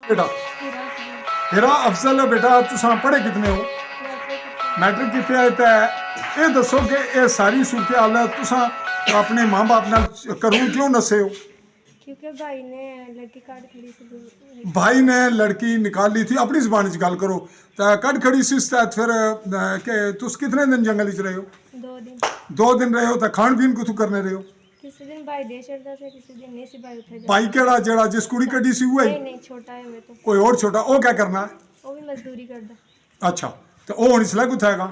बेटा हेरा अफजल बेटा तुसा पढ़े कितने हो? मैट्रिक कितने आए थे? ये दसो कि ये सारी सूरत हाल है तुसा अपने माँ बाप नाल करूँ क्यों नसे हो? क्योंकि भाई ने लड़की काट खड़ी सी। भाई ने लड़की निकाल ली थी, अपनी जुबान च गल करो। तो कट खड़ी सी इस तहत फिर के तुस कितने दिन जंगल च रहे हो? 2 दिन। 2 दिन रहे हो तो खान पीन कुछ करने रहे हो? किसी दिन भाई दे छड़ता से, किसी दिन नहीं सी भाई उठे। भाई केड़ा जेड़ा जिस कुड़ी कड्डी सी हुआ नहीं नहीं छोटा है मैं तो। कोई और छोटा वो क्या करना है? वो भी मजदूरी करदा। अच्छा तो वो हुण इसलै कुत्थै हैगा?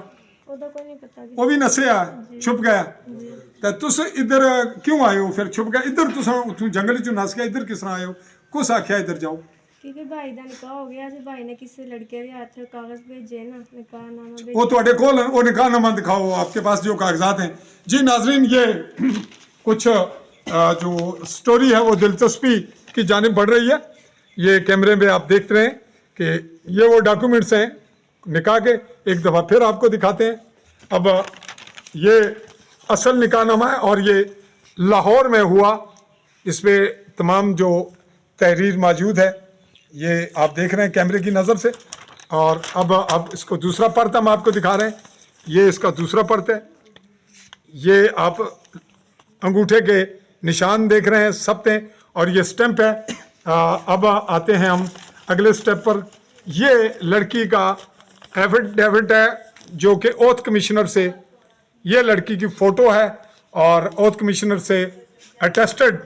ओदा कोई नहीं पता। वो भी नसेआ छुप गया। तो तुस इधर क्यों आए हो फिर? छुप गया इधर तुस उत्थों जंगल चों नस गया, इधर किस तरह आए हो? कुस आख्या इधर जाओ? क्योंकि भाई दा निकाह हो गया सी, भाई ने किसी लड़के दे हाथ कागज भेजे ना, निकाहनामा भेजे। वो तुहाडे कोल वो निकाहनामा दिखाओ आपके पास जो कागजात हैं। जी नाजरीन ये कुछ जो स्टोरी है वो दिलचस्पी की जानिब बढ़ रही है। ये कैमरे में आप देख रहे हैं कि ये वो डॉक्यूमेंट्स हैं निकाह के। एक दफ़ा फिर आपको दिखाते हैं। अब ये असल निकाहनामा है और ये लाहौर में हुआ। इस पर तमाम जो तहरीर मौजूद है ये आप देख रहे हैं कैमरे की नज़र से। और अब इसको दूसरा पर्त हम आपको दिखा रहे हैं। ये इसका दूसरा पर्त है। ये आप अंगूठे के निशान देख रहे हैं, सप्ते और ये स्टैंप है। अब आते हैं हम अगले स्टेप पर। ये लड़की का एफिडेविट है जो कि ओथ कमिश्नर से, ये लड़की की फ़ोटो है और ओथ कमिश्नर से अटेस्टेड।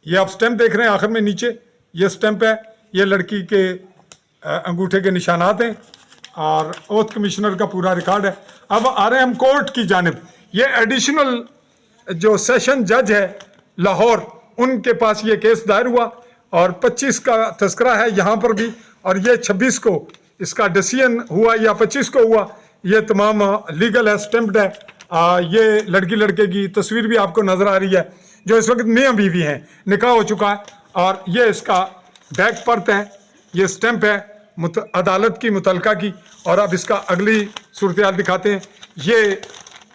ये आप स्टैंप देख रहे हैं आखिर में नीचे, ये स्टैंप है। ये लड़की के अंगूठे के निशानात हैं और ओथ कमिश्नर का पूरा रिकॉर्ड है। अब आ रहे हैं हम कोर्ट की जानिब। ये एडिशनल जो सेशन जज है लाहौर, उनके पास ये केस दायर हुआ और 25 का तस्करा है यहाँ पर भी। और ये 26 को इसका डिसीजन हुआ या 25 को हुआ। ये तमाम लीगल है, स्टैम्प्ड है। ये लड़की लड़के की तस्वीर भी आपको नज़र आ रही है जो इस वक्त मियाँ बीवी हैं, निकाह हो चुका है। और ये इसका बैक पर्त है, ये स्टैंप है अदालत की मुतलका की। और अब इसका अगली सूरत हाल दिखाते हैं।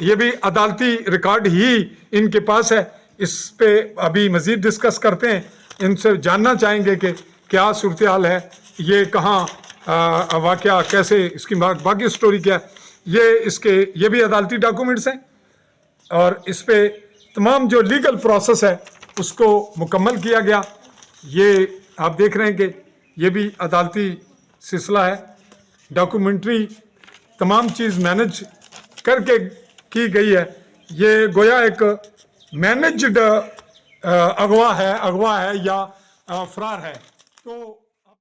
ये भी अदालती रिकॉर्ड ही इनके पास है। इस पे अभी मज़ीद डिस्कस करते हैं, इनसे जानना चाहेंगे कि क्या सूरत हाल है, ये कहाँ वाक़या, कैसे इसकी बाकी स्टोरी क्या है। ये भी अदालती डॉक्यूमेंट्स हैं और इस पे तमाम जो लीगल प्रोसेस है उसको मुकम्मल किया गया। ये आप देख रहे हैं कि ये भी अदालती सिलसिला है। डॉक्यूमेंट्री तमाम चीज़ मैनेज करके की गई है। ये गोया एक मैनेज्ड अगवा है या फरार है। तो